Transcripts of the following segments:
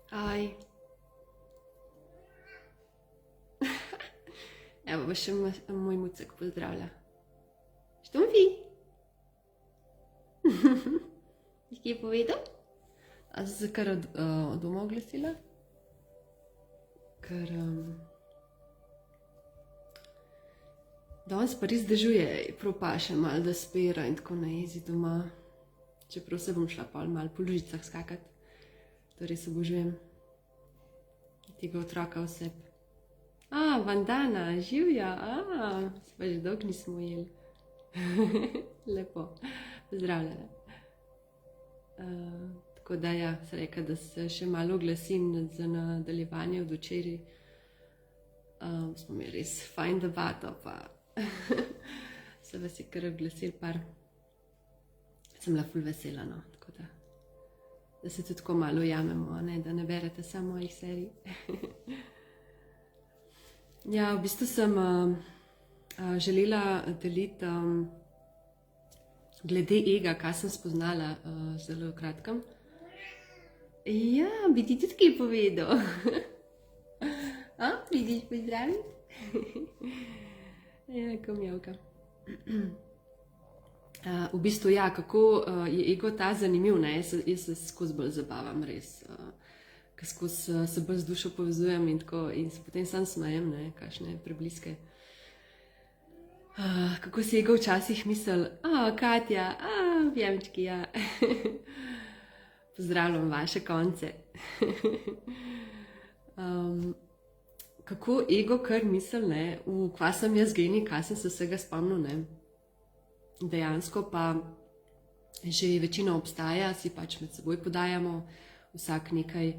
Aj. Evo, pa še moj mucek pozdravlja. Štumfi? Ti kaj je povedal? A si se kar od doma oglasila? Ker danes pa res dežuje, prav paše malo, da spira in tako na jezi doma. Čeprav se bom šla malo po lužicah skakat. To res obožujem. Tega otroka vseb. Vandana, živja, se pa že dolgo nismo jeli. Lepo, pozdravljena. Tako da ja, se reka, da se še malo oglasim za nadaljevanje od včeraj. Smo imeli res fajn debato, pa se vas je kar oglasil par. Sem bila ful vesela, no, tako da se tudi tako malo ujamemo, ne, da ne berete samo mojih serij. Ja, v bistvu sem želela deliti glede ega, kaj sem spoznala zelo kratkem. Ja, bi ti tudi kaj povedal? Pridiš pozdraviti? Ja, ko mjavka. V bistvu, ja, kako je ego ta zanimiv, ne? Jaz se skozi bolj zabavam, res. Ker skozi se bolj z dušo povezujem in tako, in se potem sam smejem, ne, kakšne prebliske. Kako si ego včasih mislil, Katja, vjemčki, ja. Pozdravljam vaše konce. Kako ego kar misel, ne, kva sem jaz geni, kaj sem se vsega spomnil, ne. Dejansko pa že večina obstaja, si pač med seboj podajamo, vsak nekaj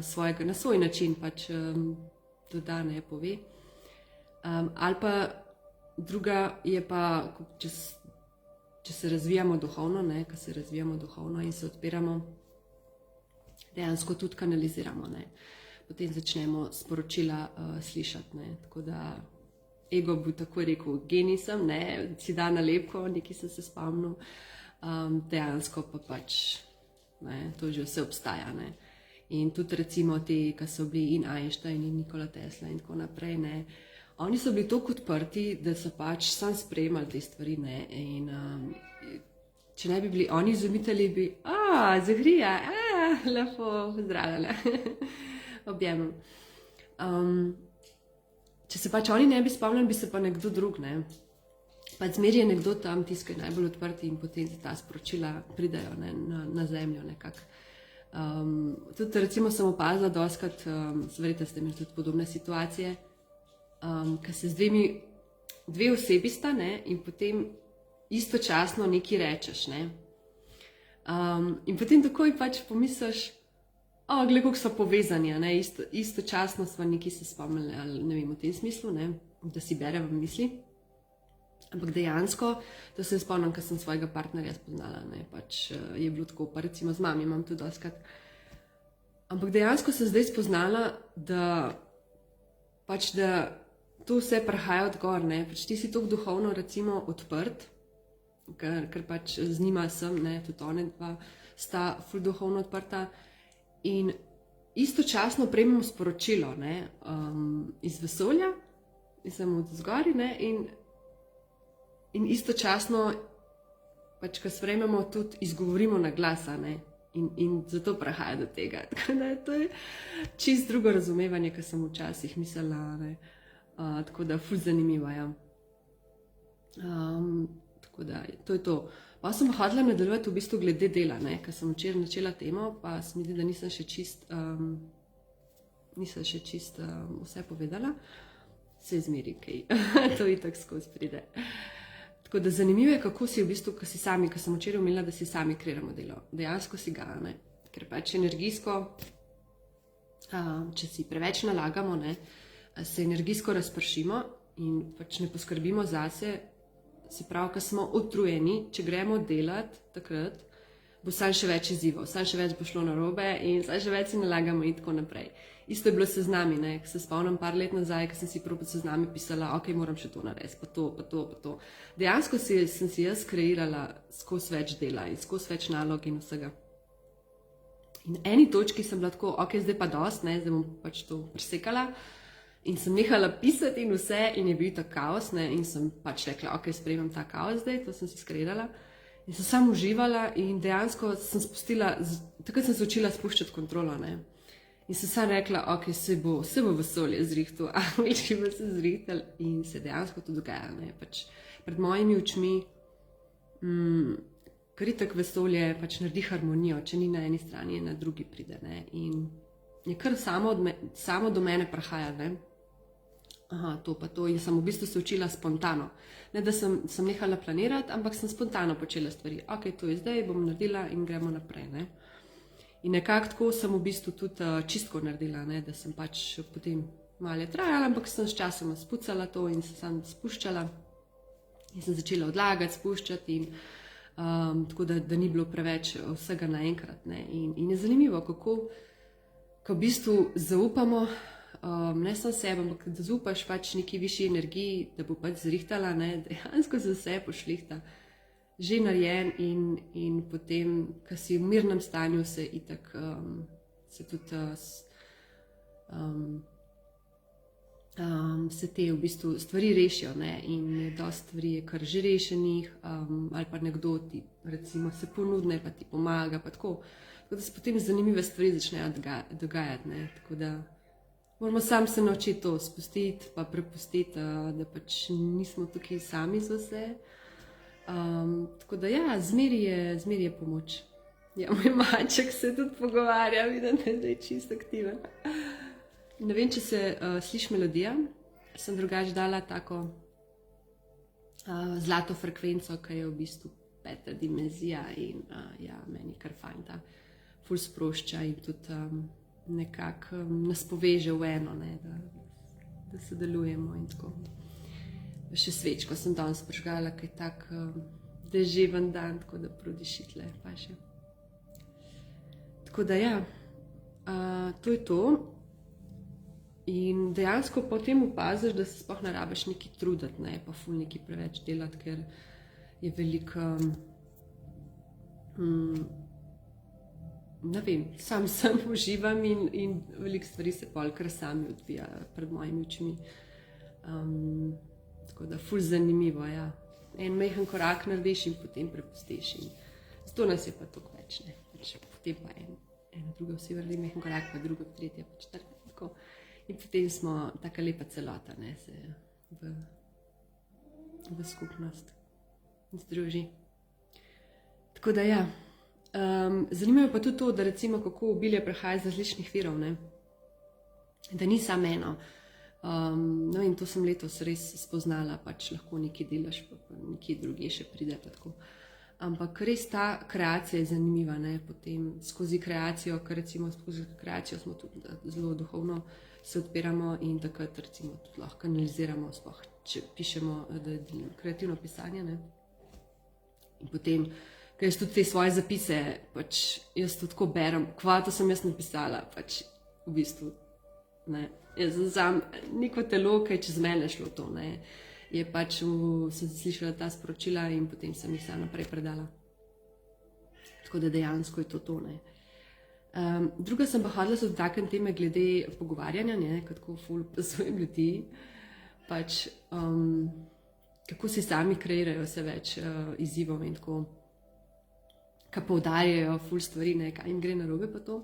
svojega, na svoj način pač doda, ne, pove. Ali pa druga je pa, če se razvijamo duhovno, ne, ko se razvijamo duhovno in se odpiramo, dejansko tudi kanaliziramo, ne. Potem začnemo sporočila slišati, ne, tako da ego bi tako rekel, genij sem, ne, si da nalepko, nekaj sem se spomnil, dejansko pa pač, ne, to že vse obstaja, ne. In tudi recimo te, ki so bili in Einstein in Nikola Tesla in tako naprej, ne, oni so bili toliko odprti, da so pač sam sprejemali te stvari, ne, in če ne bi bili oni izumitelji, bi, Zahrija, lepo pozdravljala, objemam. Če se pač oni ne bi spomnili, bi se pa nekdo drug, ne. Pač zmeri je nekdo tam, tisti, ki je najbolj odprti in potem ta sporočila pridajo, ne, na zemljo nekako. Tudi recimo sem opazila dostikrat, verjetno ste imeli tudi podobne situacije, ko se z dve osebi sta, ne, in potem istočasno nekaj rečeš, ne. In potem takoj pač pomisliš, glej, koliko so povezani, ne, istočasno smo nekaj se spomnili, ali ne vem, v tem smislu, ne, da si bere v misli. Ampak dejansko, to se spomnim, ko sem svojega partnerja spoznala, ne, pač je bilo tako, pa recimo z mami imam tudi dostikrat. Ampak dejansko sem zdaj spoznala, da pač, da to vse prihaja od gor, ne, pač ti si toliko duhovno recimo odprt, ker pač z njima sem, ne, tudi one dva sta ful duhovno odprta, in istočasno prejmemo sporočilo, ne, iz vesolja, mislim od zgori, ne, in istočasno, pač, ko sprejmemo, tudi izgovorimo na glas, ne, in zato prihaja do tega. Tako da to je čisto drugo razumevanje, kot sem včasih mislila, ne, tako da ful zanimivo, ja. Tako da, to je to. Pa sem hodila nadaljevati v bistvu glede dela, ne, ker sem včeraj načela temo, pa se mi zdi, da nisem še čist vse povedala. Se zmeri kaj, to itak skozi pride. Tako da zanimivo je, kako si v bistvu, ko sem včeraj omenila, da si sami kreiramo delo. Dejansko si ga, ne, ker pač energijsko, če si preveč nalagamo, ne, se energijsko razpršimo in pač ne poskrbimo zase. Se pravi, ko smo utrujeni, če gremo delati takrat, bo sam še več izzivov, sam še več bo šlo narobe in sam še več si nalagamo in tako naprej. Isto je bilo se z nami, ne, se spomnim par let nazaj, ko sem si prav se z nami pisala, ok, moram še to narediti, pa to. Dejansko sem si jaz kreirala skozi več dela in skozi več nalog in vsega. In na eni točki sem bila tako, ok, zdaj pa dost, ne, zdaj bom pač to presekala. In sem nehala pisati in vse, in je bil ta kaos, ne, in sem pač rekla, ok, sprejemam ta kaos zdaj, to sem si skredala. In sem samo uživala in dejansko sem spustila, takrat sem se učila spuščati kontrolo, ne. In sem samo rekla, ok, se bo vesolje zrihtal, angliči bo se zrihtal in se dejansko to dogaja, ne, pač pred mojimi očmi, ker itak vesolje pač naredi harmonijo, če ni na eni strani, na drugi pride, ne, in je kar samo do mene prihaja, ne. Aha, to pa to, in sem v bistvu se učila spontano. Ne, da sem nehala planirati, ampak sem spontano počela stvari. Ok, to je zdaj, bom naredila in gremo naprej, ne. In nekako tako sem v bistvu tudi čistko naredila, ne, da sem pač potem malo trajala, ampak sem s časom spucala to in se sam spuščala. In sem začela odlagati, spuščati in tako da ni bilo preveč vsega naenkrat, ne. In je zanimivo, kako v bistvu zaupamo, ne samo sebe, ampak da zaupaš pač neki višji energiji, da bo pač zrihtala, ne, dejansko za vse pošlihta, že narejen in potem, ko si v mirnem stanju, se itak se tudi se te v bistvu stvari rešijo, ne, in dosti stvari je kar že rešenih, ali pa nekdo ti recimo se ponudne, pa ti pomaga, pa tako da se potem zanimive stvari začnejo dogajati, ne, tako da moramo sam se naučiti to spustiti, pa prepustiti, da pač nismo tukaj sami za vse. Tako da ja, zmeri je pomoč. Ja, moj maček se tudi pogovarja, vidim, da je čisto aktiven. Ne vem, če se sliši melodija, sem drugače dala tako zlato frekvenco, ki je v bistvu 5. dimenzija in ja, meni kar fajn ta ful sprošča in tudi nekako nas poveže v eno, ne, da sodelujemo in tako. Še svečko sem danes prižgala, kaj tak deževen dan, tako da prodiši tle, pa še. Tako da ja, to je to. In dejansko potem opaziš, da se sploh ne rabiš neki truditi, ne, pa ful neki preveč delati, ker je veliko ne vem, sam uživam in veliko stvari se pol kar sami odvija pred mojimi očmi. Tako da ful zanimivo, ja. En majhen korak narediš in potem prepustiš in zato nas je pa toliko več, ne. Potem pa ena druga oseba naredi majhen korak, pa druga, tretja, pa četrta, tako. In potem smo taka lepa celota, ne, se v skupnost združi. Tako da ja. Zanimivo pa tudi to, da recimo kako obilje prihaja iz različnih virov, ne? Da ni samo eno. No in to sem letos res spoznala, pač lahko nekaj delaš, pa nekje drugje še pride pa tako. Ampak res ta kreacija je zanimiva, ne? Potem skozi kreacijo, ker recimo skozi kreacijo smo tudi zelo duhovno se odpiramo in takrat recimo tudi lahko analiziramo, sploh če pišemo kreativno pisanje, ne? In potem ker jaz tudi te svoje zapise, pač jaz to tako berem, kvato sem jaz napisala, pač v bistvu, ne, jaz sam, neko telo, kaj čez mene šlo to, ne, je pač, sem slišala ta sporočila in potem sem jih sama naprej predala. Tako da dejansko je to, ne. Druga sem pa hodila se dotakniti teme glede pogovarjanja, ne, kako ful opazujem ljudi, pač, kako si sami kreirajo vse več izzivov in tako, ka poudarjajo ful stvari, ne, kaj jim gre narobe pa to.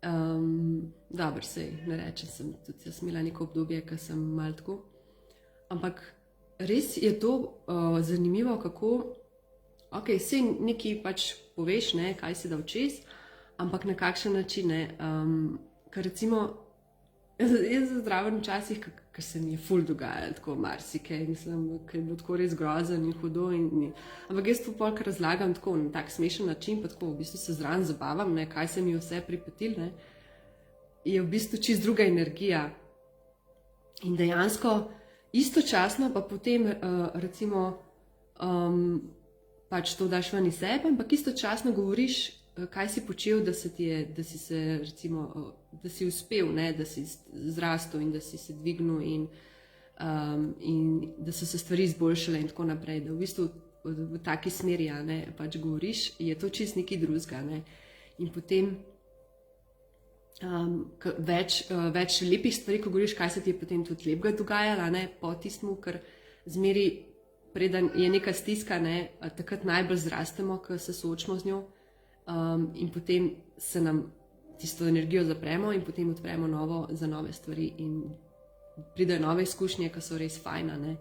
Dobro, sej, ne rečem, sem tudi jaz imela neko obdobje, ko sem malo tako. Ampak res je to zanimivo, kako, ok, sej nekaj pač poveš, ne, kaj si dal čez, ampak na kakšen način, ne, ker recimo, jaz zdraven včasih, ker se mi je ful dogajalo tako marsikaj, mislim, ker je bilo tako res grozen in hudo ampak jaz to polk razlagam tako na tak smešen način, pa tako v bistvu se zraven zabavam, ne, kaj se mi je vse pripetil, ne, je v bistvu čist druga energija. In dejansko istočasno pa potem recimo pač to daš ven iz sebe, ampak istočasno govoriš, kaj si počel, da si se recimo, da si uspel, ne, da si zrastel in da si se dvignil in da so se stvari izboljšale in tako naprej, da v bistvu v taki smeri, ne, pač govoriš, je to čist nekaj drugega, ne. In potem več lepih stvari, ko govoriš, kaj se ti je potem tudi lepega dogajalo, ne, po tistem, ker zmeri, preden je neka stiska, ne, takrat najbolj zrastemo, ko se soočimo z njo, in potem se nam tisto energijo zapremo in potem odpremo novo za nove stvari in pridejo nove izkušnje, ki so res fajna, ne.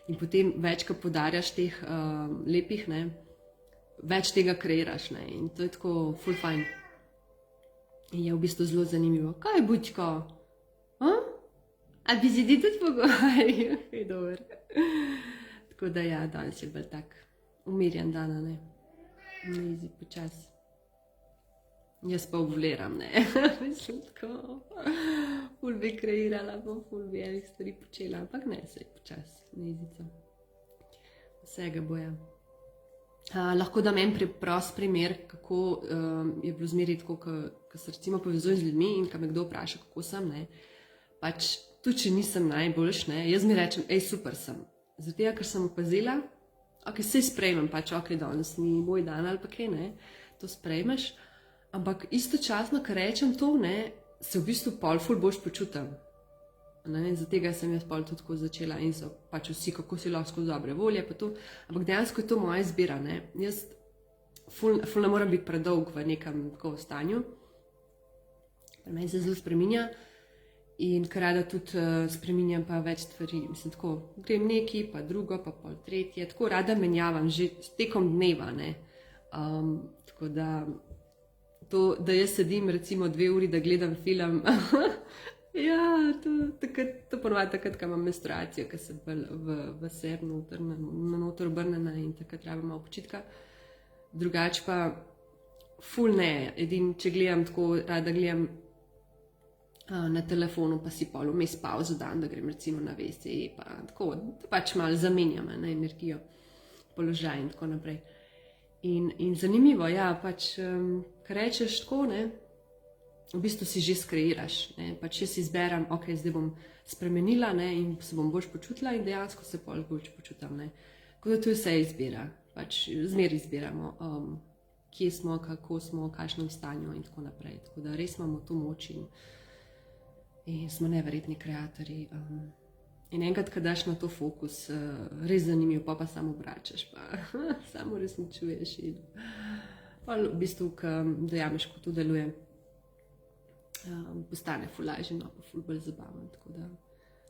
In potem več, ko podarjaš teh lepih, ne, več tega kreiraš, ne, in to je tako ful fajn. In je v bistvu zelo zanimivo. Kaj je bučko? A bi si ti tudi pogovarjal? Je dober. Tako da ja, danes je bolj tak umirjen dan, ne. Easy, počas. Jaz pa ovleram, ne. Mislim tako, ful bi kreirala, pa ful bi enih stvari počela, ampak ne, sej počas, nezico. Vsega boja. Lahko dam en preprost primer, kako je bilo zmeri tako, ko se recimo povezujem z ljudmi in ko me kdo vpraša, kako sem, ne, pač tudi, če nisem najboljš, ne, jaz mi rečem, super sem. Zato, ker sem opazila, sej sprejmem, pač danes ni moj dan ali pa kaj, ne, to sprejmeš, ampak istočasno, ko rečem to, ne, se v bistvu pol ful boljš počutim. Zato sem jaz pol tudi tako začela in so pač vsi, kako si lahko skozi dobre volje, pa to, ampak dejansko je to moja izbira, ne. Jaz ful ne moram biti predolg v nekem tako stanju, pri meni se zelo spreminja in ker rada tudi spreminjam pa več stvari, mislim tako, grem neki, pa drugo, pa pol tretje, tako rada menjavam že tekom dneva, ne. Tako da to, da jaz sedim recimo 2 uri, da gledam film, ja, to ponovadi takrat, ko imam menstruacijo, ko se bolj v ser noter obrnena in takrat rabim malo počitka. Drugače pa ful ne, edino, če gledam tako, rada gledam na telefonu, pa si pol vmes pauzo dam, da grem recimo na WC, pa tako, pač malo zamenjam energijo, položaj in tako naprej. In zanimivo, ja, pač, ko rečeš tako, ne, v bistvu si že skreiraš, ne, pač jaz izberem, zdaj bom spremenila, ne, in se bom boljš počutila in dejansko se pol boljš počutam, ne. Tako da to je vse izbira, pač zmeraj izbiramo, kje smo, kako smo, v kakšnem stanju in tako naprej. Tako da res imamo to moč in smo neverjetni kreatorji. In enkrat, ko daš na to fokus, res zanimivo, pa samo obračaš, pa samo resničuješ in v bistvu, ko dojameš, kako to deluje, postane ful lažje, no, pa ful bolj zabaven, tako da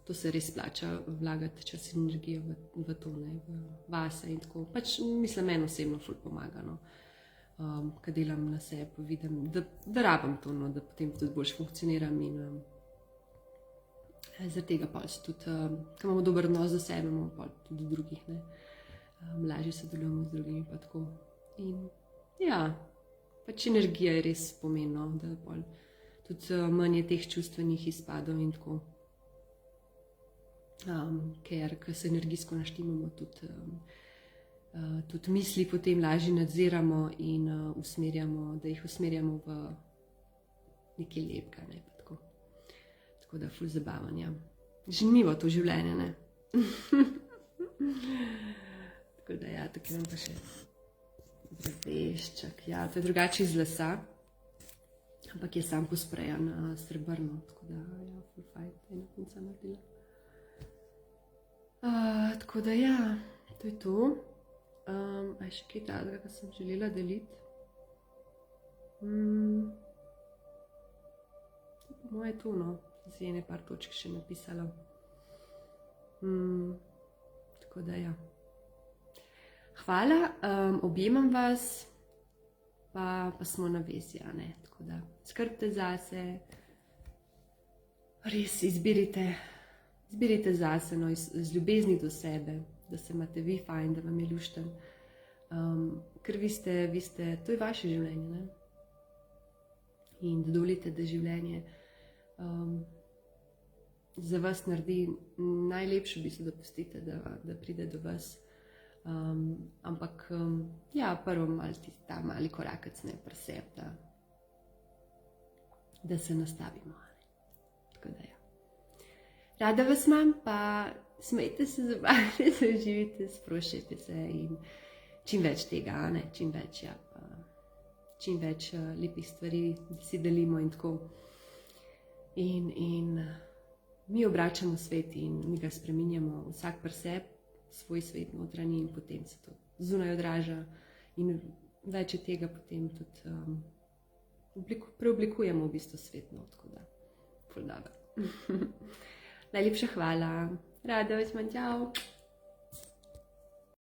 to se res splača vlagati čas in energijo v to, ne, v vase in tako. Pač mislim, meni osebno ful pomaga, no, ko delam na sebi, vidim, da rabim to, no, da potem tudi boljš funkcioniram in zaradi tega pa se tudi, ko imamo dober odnos za sebe, imamo pa tudi drugih, ne, lažje sodelujemo z drugimi pa tako. In ja, pač energija je res pomembno, da pol tudi manj je teh čustvenih izpadov in tako. Ker se energijsko naštimamo, tudi misli potem lažje nadziramo in usmerjamo, da jih usmerjamo v nekaj lepega, ne, pa tako. Tako da ful zabavanja. Zanimivo to življenje, ne. Tako da ja, tukaj imam pa še drevešček, ja, to je drugače iz lesa, ampak je sam posprejan srebrno, tako da ja, ful fajn, to je na konca naredila. Tako da ja, to je to. A je še kaj takega, kar sem želela deliti? Moje to, no, zdaj ene par točk še napisala. Tako da ja. Hvala, objemam vas, pa smo na vezi, a ne, tako da skrbite zase, res izbirite zase, no, z ljubezni do sebe, da se imate vi fajn, da vam je lušten, ker vi ste, to je vaše življenje, ne, in da dovolite, da življenje za vas naredi najlepše, v bistvu, da pustite, da pride do vas. Ampak ja, prvo malo ta mali korakec, ne, pri sebi, da se nastavimo. Tako da ja. Rada vas imam, pa smejte se, zabavite se, živite, sproščajte se in čim več tega, ne, čim več lepih stvari si delimo in tako. In mi obračamo svet in mi ga spreminjamo, vsak pri sebi, svoj svet notranji in potem se to zunaj odraža in več je tega potem tudi preoblikujemo v bistvu svet, no, tako da, ful dobro. Najlepša hvala, rada vas imam, čau!